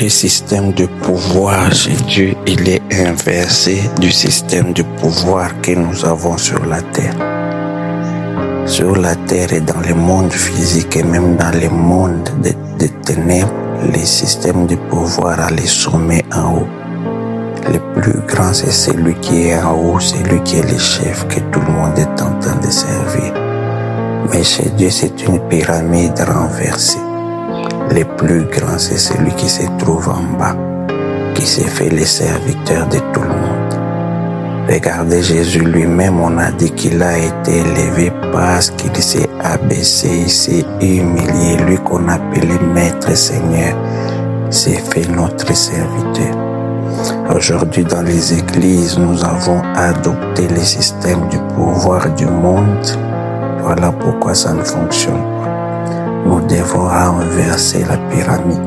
Le système de pouvoir chez Dieu, il est inversé du système de pouvoir que nous avons sur la terre. Sur la terre et dans le monde physique et même dans le monde des ténèbres, les systèmes de pouvoir a les sommets en haut. Le plus grand, c'est celui qui est en haut, c'est lui qui est le chef que tout le monde est en train de servir. Mais chez Dieu, c'est une pyramide renversée. Le plus grand, c'est celui qui se trouve en bas, qui s'est fait le serviteur de tout le monde. Regardez Jésus lui-même, on a dit qu'il a été élevé parce qu'il s'est abaissé, il s'est humilié. Lui qu'on appelait Maître Seigneur, s'est fait notre serviteur. Aujourd'hui, dans les églises, nous avons adopté le système du pouvoir du monde. Voilà pourquoi ça ne fonctionne pas. Nous devons renverser la pyramide.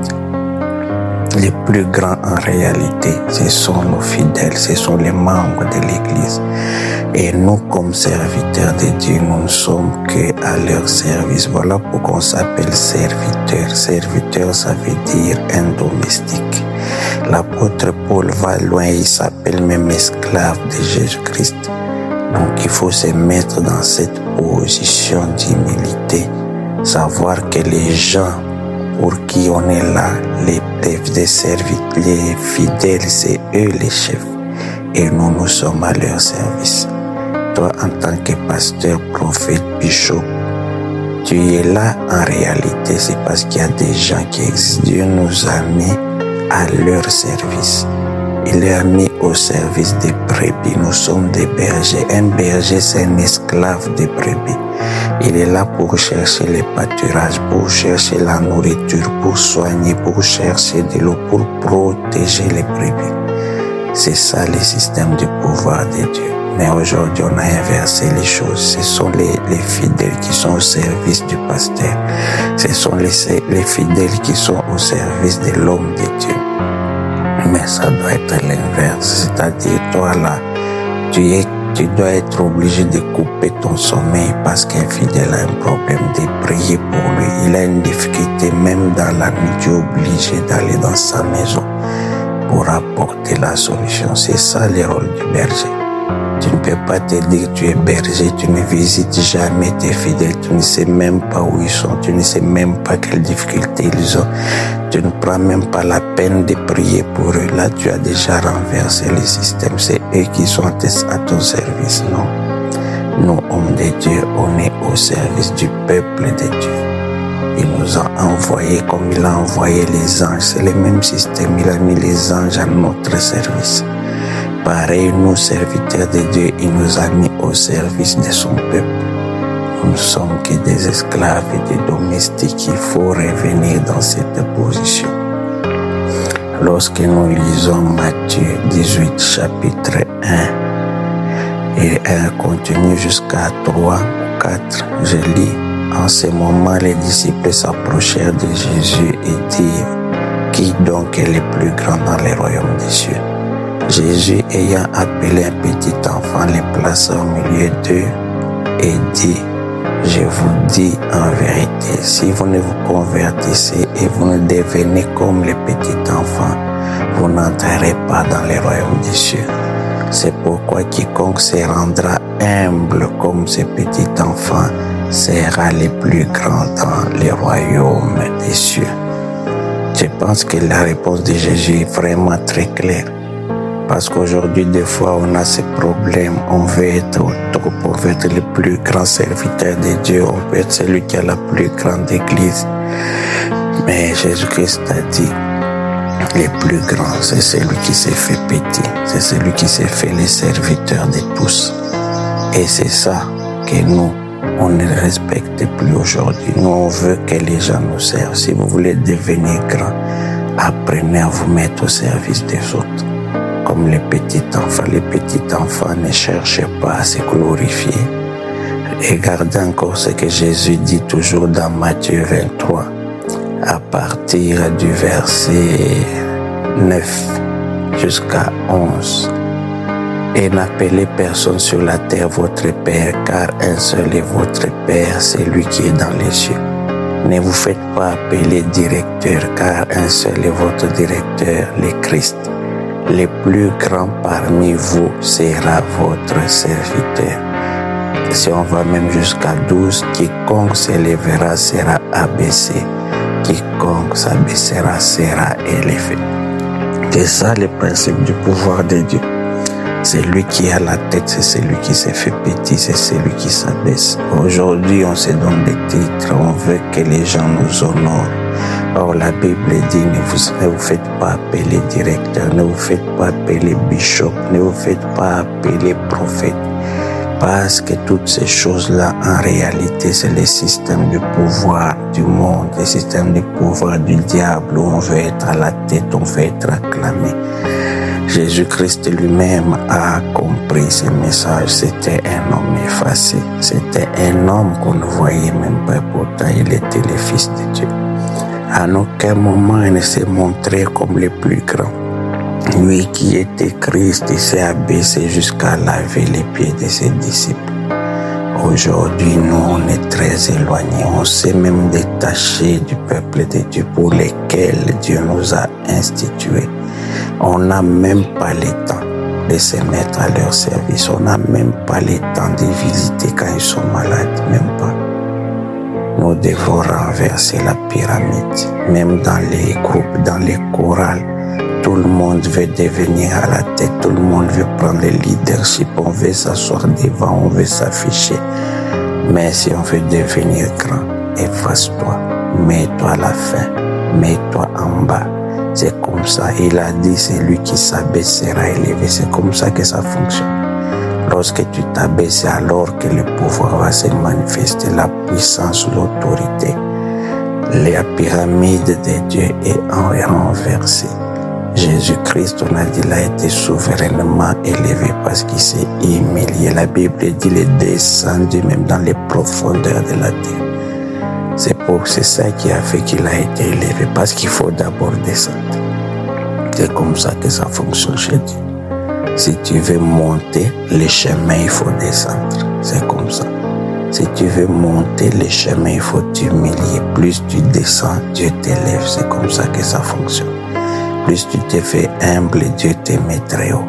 Les plus grands en réalité, ce sont nos fidèles, ce sont les membres de l'Église. Et nous, comme serviteurs de Dieu, nous ne sommes qu'à leur service. Voilà pourquoi on s'appelle serviteur. Serviteur, ça veut dire un domestique. L'apôtre Paul va loin, il s'appelle même esclave de Jésus-Christ. Donc il faut se mettre dans cette position d'humilité, savoir que les gens pour qui on est là, les fidèles, c'est eux les chefs. Et nous sommes à leur service. Toi, en tant que pasteur, prophète, bishop, tu es là en réalité, c'est parce qu'il y a des gens qui existent. Dieu nous a mis à leur service. Il les a mis au service des brebis. Nous sommes des bergers. Un berger, c'est un esclave des brebis. Il est là pour chercher les pâturages, pour chercher la nourriture, pour soigner, pour chercher de l'eau, pour protéger les brebis. C'est ça le système de pouvoir de Dieu. Mais aujourd'hui, on a inversé les choses. Ce sont les fidèles qui sont au service du pasteur. Ce sont les fidèles qui sont au service de l'homme de Dieu. Mais ça doit être l'inverse. C'est-à-dire, toi là, tu dois être obligé de couper ton sommeil parce qu'un fidèle a un problème, de prier pour lui. Il a une difficulté, même dans la nuit, tu es obligé d'aller dans sa maison pour apporter la solution. C'est ça le rôle du berger. Tu ne peux pas te dire que tu es berger, tu ne visites jamais tes fidèles, tu ne sais même pas où ils sont, tu ne sais même pas quelles difficultés ils ont. Tu ne prends même pas la peine de prier pour eux. Là, tu as déjà renversé le système. C'est eux qui sont à ton service. Non. Nous, hommes de Dieu, on est au service du peuple de Dieu. Il nous a envoyés comme il a envoyé les anges. C'est le même système. Il a mis les anges à notre service. Pareil, nous, serviteurs de Dieu, il nous a mis au service de son peuple. Nous ne sommes que des esclaves et des domestiques. Il faut revenir dans cette position. Lorsque nous lisons Matthieu 18, chapitre 1, et continue jusqu'à 3 ou 4, je lis. En ce moment, les disciples s'approchèrent de Jésus et dirent, « Qui donc est le plus grand dans le royaume des cieux ?» Jésus, ayant appelé un petit enfant, le plaça au milieu d'eux et dit, « Je vous dis en vérité, si vous ne vous convertissez et vous ne devenez comme les petits enfants, vous n'entrerez pas dans le royaume des cieux. C'est pourquoi quiconque se rendra humble comme ce petit enfant sera le plus grand dans le royaume des cieux. » Je pense que la réponse de Jésus est vraiment très claire. Parce qu'aujourd'hui, des fois, on a ces problèmes. On veut être autour pour être le plus grand serviteur de Dieu. On veut être celui qui a la plus grande église. Mais Jésus-Christ a dit, le plus grand, c'est celui qui s'est fait petit. C'est celui qui s'est fait le serviteur de tous. Et c'est ça que nous, on ne respecte plus aujourd'hui. Nous, on veut que les gens nous servent. Si vous voulez devenir grand, apprenez à vous mettre au service des autres. Comme les petits enfants ne cherchent pas à se glorifier. Regardez encore ce que Jésus dit toujours dans Matthieu 23, à partir du verset 9 jusqu'à 11. Et n'appelez personne sur la terre votre Père, car un seul est votre Père, c'est lui qui est dans les cieux. Ne vous faites pas appeler directeur, car un seul est votre directeur, le Christ. Le plus grand parmi vous sera votre serviteur. Si on va même jusqu'à 12, quiconque s'élèvera sera abaissé, quiconque s'abaissera sera élevé. C'est ça le principe du pouvoir de Dieu. C'est lui qui a la tête, c'est celui qui s'est fait petit, c'est celui qui s'abaisse. Aujourd'hui, on se donne des titres, on veut que les gens nous honorent. Or, la Bible dit, ne vous faites pas appeler directeur, ne vous faites pas appeler bishop, ne vous faites pas appeler prophète. Parce que toutes ces choses-là, en réalité, c'est le système du pouvoir du monde, le système du pouvoir du diable, où on veut être à la tête, on veut être acclamé. Jésus-Christ lui-même a compris ce message. C'était un homme effacé. C'était un homme qu'on ne voyait même pas. Pourtant, il était le Fils de Dieu. À aucun moment, il ne s'est montré comme le plus grand. Lui qui était Christ, il s'est abaissé jusqu'à laver les pieds de ses disciples. Aujourd'hui, nous, on est très éloignés. On s'est même détaché du peuple de Dieu pour lequel Dieu nous a institués. On n'a même pas le temps de se mettre à leur service. On n'a même pas le temps de visiter quand ils sont malades, même pas. Nous devons renverser la pyramide. Même dans les groupes, dans les chorales, tout le monde veut devenir à la tête. Tout le monde veut prendre le leadership. On veut s'asseoir devant, on veut s'afficher. Mais si on veut devenir grand, efface-toi. Mets-toi à la fin. Mets-toi en bas. C'est comme ça. Il a dit, c'est lui qui s'abaisse sera élevé. C'est comme ça que ça fonctionne. Lorsque tu t'abaisses, alors que le pouvoir va se manifester, la puissance, l'autorité. La pyramide de Dieu est renversée. Jésus-Christ, on a dit, il a été souverainement élevé parce qu'il s'est humilié. La Bible dit, il est descendu même dans les profondeurs de la terre. C'est ça qui a fait qu'il a été élevé, parce qu'il faut d'abord descendre. C'est comme ça que ça fonctionne chez Dieu. Si tu veux monter les chemins, il faut descendre. C'est comme ça. Si tu veux monter les chemins, il faut t'humilier. Plus tu descends, Dieu t'élève. C'est comme ça que ça fonctionne. Plus tu te fais humble, Dieu te met très haut.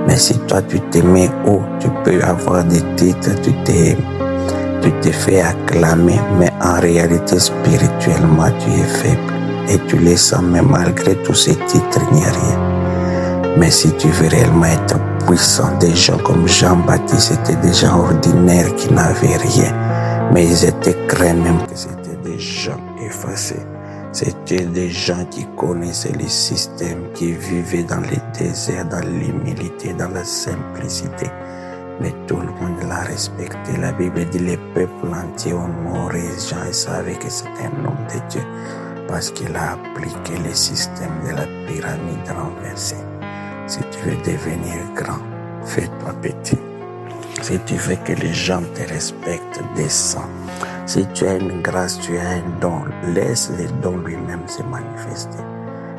Mais si toi tu te mets haut, tu peux avoir des titres, tu te fais acclamer, mais en réalité spirituellement tu es faible. Et tu les sens, mais malgré tous ces titres, il n'y a rien. Mais si tu veux réellement être puissant, des gens comme Jean-Baptiste, c'était des gens ordinaires qui n'avaient rien. Mais ils étaient craints même que c'était des gens effacés. C'était des gens qui connaissaient les systèmes, qui vivaient dans les déserts, dans l'humilité, dans la simplicité. Mais tout le monde l'a respecté. La Bible dit les peuples entiers honoraient Jean et savaient que c'était un homme de Dieu parce qu'il a appliqué le système de la pyramide renversée. Si tu veux devenir grand, fais-toi petit. Si tu veux que les gens te respectent, descends. Si tu as une grâce, tu as un don, laisse le don lui-même se manifester.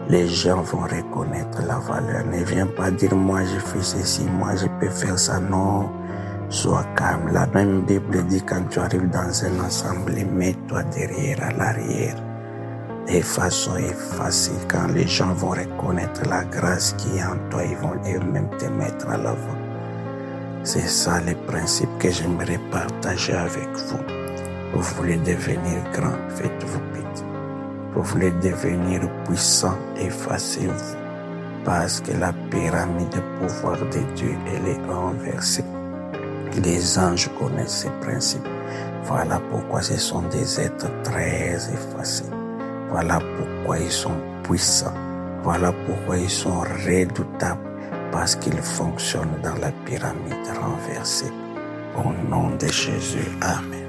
Les gens vont reconnaître la valeur. Ne viens pas dire, moi je fais ceci, moi je peux faire ça. Non, sois calme. La même Bible dit, quand tu arrives dans un ensemble, mets-toi derrière, à l'arrière. De façon effacée, quand les gens vont reconnaître la grâce qui est en toi, ils vont eux-mêmes te mettre à l'avant. C'est ça le principe que j'aimerais partager avec vous. Vous voulez devenir grand, faites-vous petit. Vous voulez devenir puissant, effacez-vous. Parce que la pyramide du pouvoir de Dieu, elle est renversée. Les anges connaissent ces principes. Voilà pourquoi ce sont des êtres très effacés. Voilà pourquoi ils sont puissants. Voilà pourquoi ils sont redoutables. Parce qu'ils fonctionnent dans la pyramide renversée. Au nom de Jésus, Amen.